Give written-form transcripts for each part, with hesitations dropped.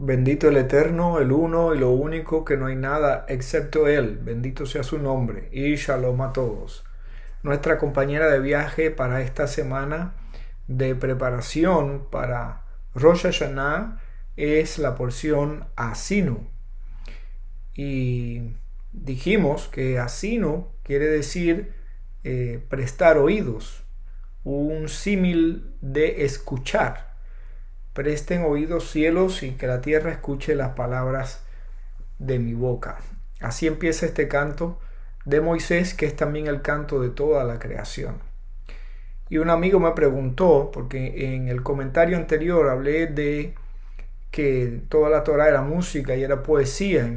Bendito el Eterno, el Uno y lo único, que no hay nada excepto Él. Bendito sea su nombre. Y shalom a todos. Nuestra compañera de viaje para esta semana de preparación para Rosh Hashanah es la porción Asinu. Y dijimos que Asinu quiere decir prestar oídos, un símil de escuchar. Presten oídos cielos y que la tierra escuche las palabras de mi boca. Así empieza este canto de Moisés, que es también el canto de toda la creación. Y un amigo me preguntó, porque en el comentario anterior hablé de que toda la Torá era música y era poesía, y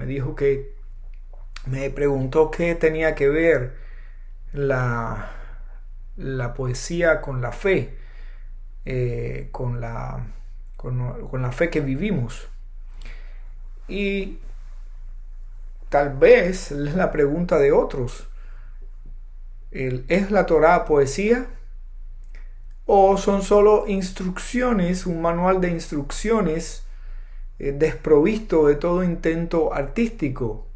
me preguntó qué tenía que ver la poesía con la fe, con la fe que vivimos. Y tal vez es la pregunta de otros. ¿Es la Torá poesía? ¿O son solo instrucciones, un manual de instrucciones desprovisto de todo intento artístico?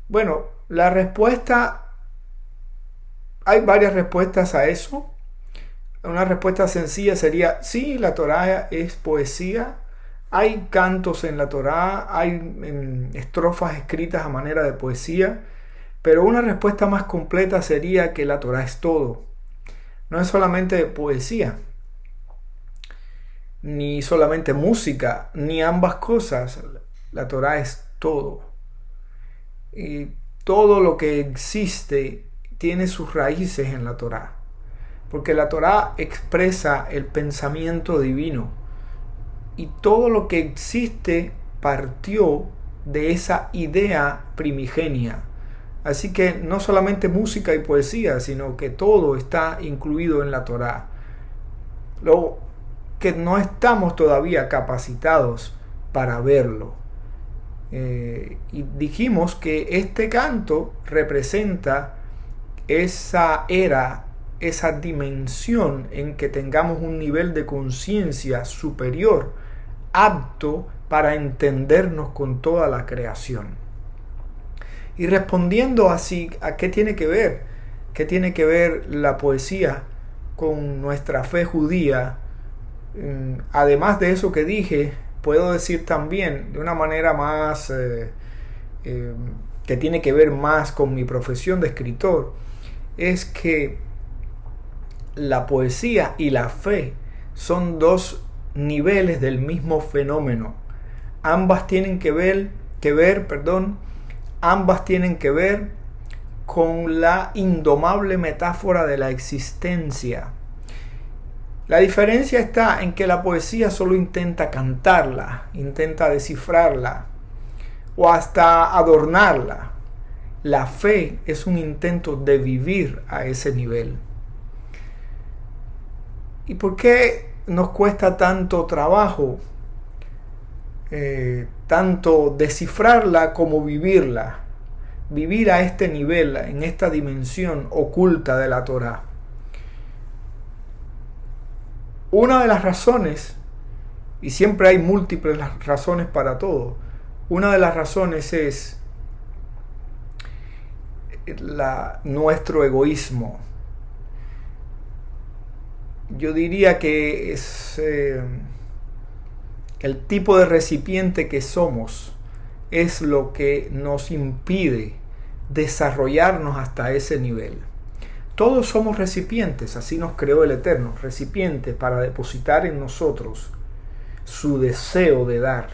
Bueno, la respuesta, hay varias respuestas a eso. Una respuesta sencilla sería, sí, la Torá es poesía. Hay cantos en la Torá, hay estrofas escritas a manera de poesía, pero una respuesta más completa sería que la Torá es todo. No es solamente poesía, ni solamente música, ni ambas cosas. La Torá es todo. Y todo lo que existe tiene sus raíces en la Torá, porque la Torá expresa el pensamiento divino. Y todo lo que existe partió de esa idea primigenia. Así que no solamente música y poesía, sino que todo está incluido en la Torá. Lo que no estamos todavía capacitados para verlo. Y dijimos que este canto representa esa era, esa dimensión en que tengamos un nivel de conciencia superior, apto para entendernos con toda la creación. Y respondiendo así, ¿a qué tiene que ver? ¿Qué tiene que ver la poesía con nuestra fe judía? Además de eso que dije, puedo decir también de una manera más que tiene que ver más con mi profesión de escritor, es que la poesía y la fe son dos niveles del mismo fenómeno. Ambas tienen ambas tienen que ver con la indomable metáfora de la existencia. La diferencia está en que la poesía solo intenta cantarla, intenta descifrarla o hasta adornarla. La fe es un intento de vivir a ese nivel. ¿Y por qué nos cuesta tanto trabajo, tanto descifrarla como vivirla? Vivir a este nivel, en esta dimensión oculta de la Torá. Una de las razones, y siempre hay múltiples razones para todo, una de las razones es nuestro egoísmo. Yo diría que es el tipo de recipiente que somos, es lo que nos impide desarrollarnos hasta ese nivel. Todos somos recipientes, así nos creó el Eterno, recipientes para depositar en nosotros su deseo de dar,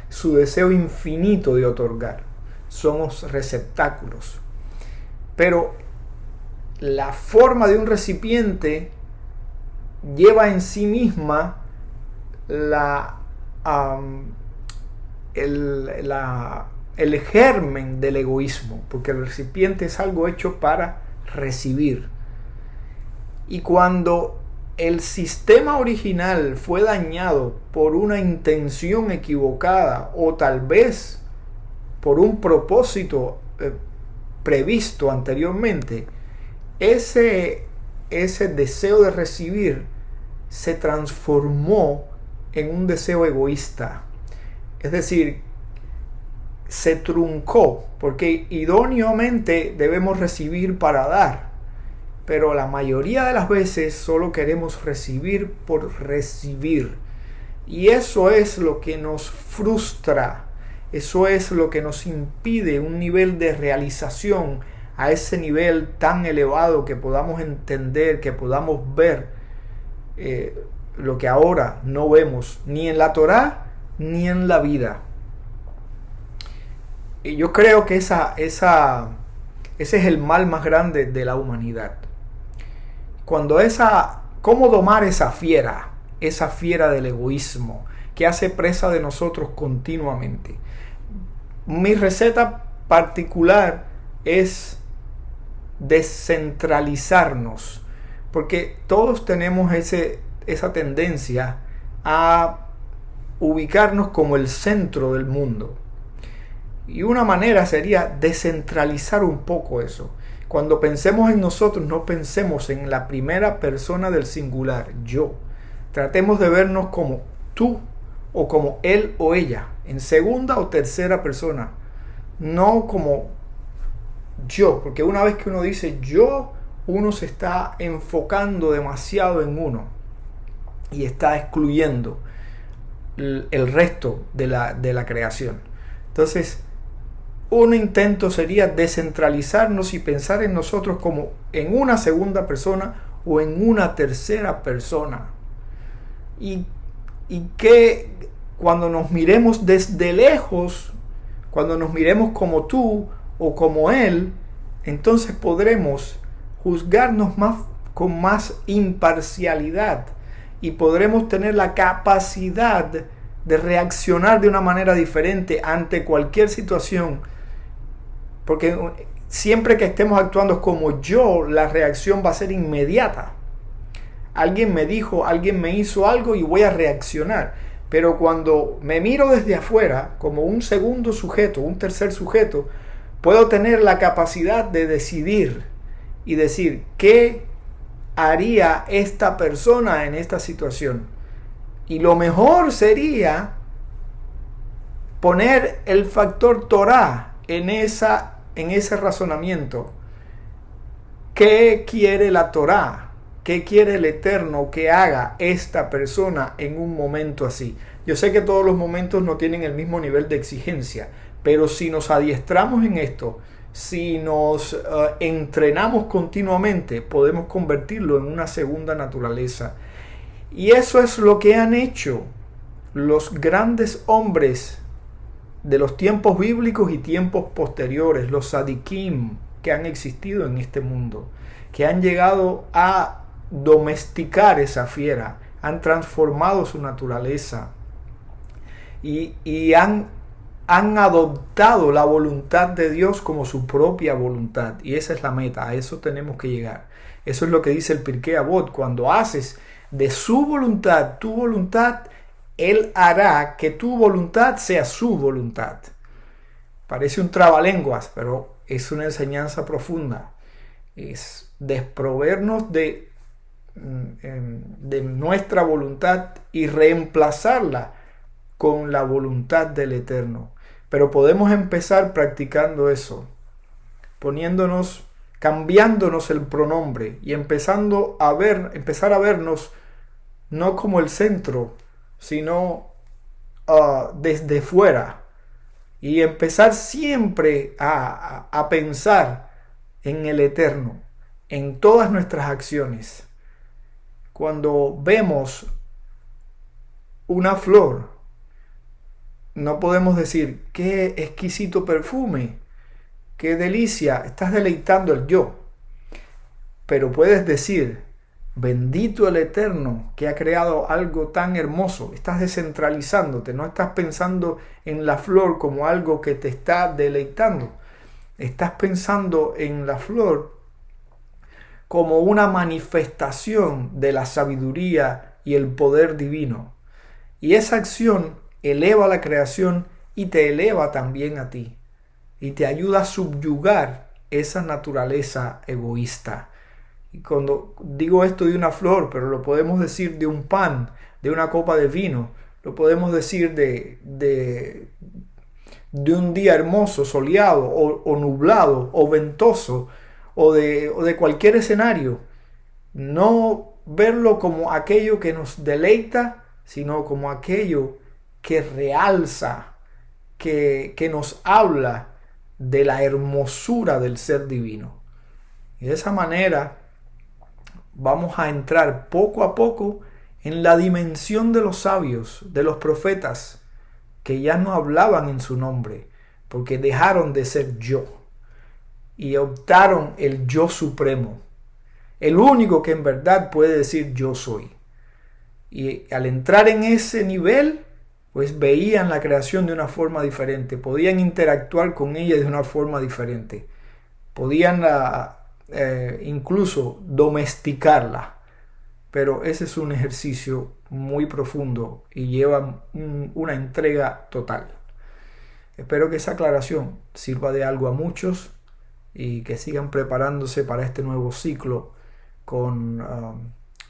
su deseo infinito de otorgar. Somos receptáculos. Pero la forma de un recipiente lleva en sí misma el germen del egoísmo, porque el recipiente es algo hecho para recibir. Y cuando el sistema original fue dañado por una intención equivocada o tal vez por un propósito previsto anteriormente, ese deseo de recibir se transformó en un deseo egoísta. Es decir, se truncó, porque idóneamente debemos recibir para dar, pero la mayoría de las veces solo queremos recibir por recibir. Y eso es lo que nos frustra, eso es lo que nos impide un nivel de realización a ese nivel tan elevado que podamos entender, que podamos ver lo que ahora no vemos ni en la Torá ni en la vida. Y yo creo que ese es el mal más grande de la humanidad. ¿Cómo domar esa fiera del egoísmo que hace presa de nosotros continuamente? Mi receta particular es descentralizarnos, porque todos tenemos esa tendencia a ubicarnos como el centro del mundo. Y una manera sería descentralizar un poco eso. Cuando pensemos en nosotros, no pensemos en la primera persona del singular, yo. Tratemos de vernos como tú o como él o ella, en segunda o tercera persona, no como yo, porque una vez que uno dice yo, uno se está enfocando demasiado en uno y está excluyendo el resto de la creación. Entonces, un intento sería descentralizarnos y pensar en nosotros como en una segunda persona o en una tercera persona. Y que cuando nos miremos desde lejos, cuando nos miremos como tú o como él, entonces podremos juzgarnos con más imparcialidad y podremos tener la capacidad de reaccionar de una manera diferente ante cualquier situación, porque siempre que estemos actuando como yo, la reacción va a ser inmediata. Alguien me dijo, alguien me hizo algo y voy a reaccionar. Pero cuando me miro desde afuera, como un segundo sujeto, un tercer sujeto, puedo tener la capacidad de decidir y decir, ¿qué haría esta persona en esta situación? Y lo mejor sería poner el factor Torah en ese razonamiento. ¿Qué quiere la Torah? ¿Qué quiere el Eterno que haga esta persona en un momento así? Yo sé que todos los momentos no tienen el mismo nivel de exigencia, pero si nos adiestramos en esto, si nos entrenamos continuamente, podemos convertirlo en una segunda naturaleza. Y eso es lo que han hecho los grandes hombres de los tiempos bíblicos y tiempos posteriores, los sadikim que han existido en este mundo, que han llegado a domesticar esa fiera, han transformado su naturaleza y han adoptado la voluntad de Dios como su propia voluntad. Y esa es la meta, a eso tenemos que llegar. Eso es lo que dice el Pirkei Avot: cuando haces de su voluntad tu voluntad, Él hará que tu voluntad sea su voluntad. Parece un trabalenguas, pero es una enseñanza profunda. Es desprovernos de nuestra voluntad y reemplazarla con la voluntad del Eterno. Pero podemos empezar practicando eso, cambiándonos el pronombre y empezar a vernos no como el centro, sino desde fuera, y empezar siempre a pensar en el Eterno, en todas nuestras acciones. Cuando vemos una flor, no podemos decir, qué exquisito perfume, qué delicia, estás deleitando el yo. Pero puedes decir, bendito el Eterno que ha creado algo tan hermoso. Estás descentralizándote, no estás pensando en la flor como algo que te está deleitando. Estás pensando en la flor como una manifestación de la sabiduría y el poder divino. Y esa acción eleva la creación y te eleva también a ti. Y te ayuda a subyugar esa naturaleza egoísta. Y cuando digo esto de una flor, pero lo podemos decir de un pan, de una copa de vino, lo podemos decir de un día hermoso, soleado o nublado o ventoso o de cualquier escenario. No verlo como aquello que nos deleita, sino como aquello que realza, que nos habla de la hermosura del ser divino. Y de esa manera vamos a entrar poco a poco en la dimensión de los sabios, de los profetas, que ya no hablaban en su nombre, porque dejaron de ser yo y optaron el yo supremo, el único que en verdad puede decir yo soy. Y al entrar en ese nivel, pues veían la creación de una forma diferente, podían interactuar con ella de una forma diferente, podían incluso domesticarla. Pero ese es un ejercicio muy profundo y lleva una entrega total. Espero que esa aclaración sirva de algo a muchos y que sigan preparándose para este nuevo ciclo con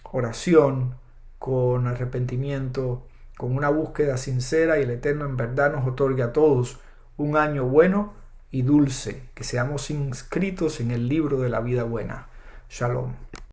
oración, con arrepentimiento, con una búsqueda sincera, y el Eterno en verdad nos otorgue a todos un año bueno y dulce, que seamos inscritos en el libro de la vida buena. Shalom.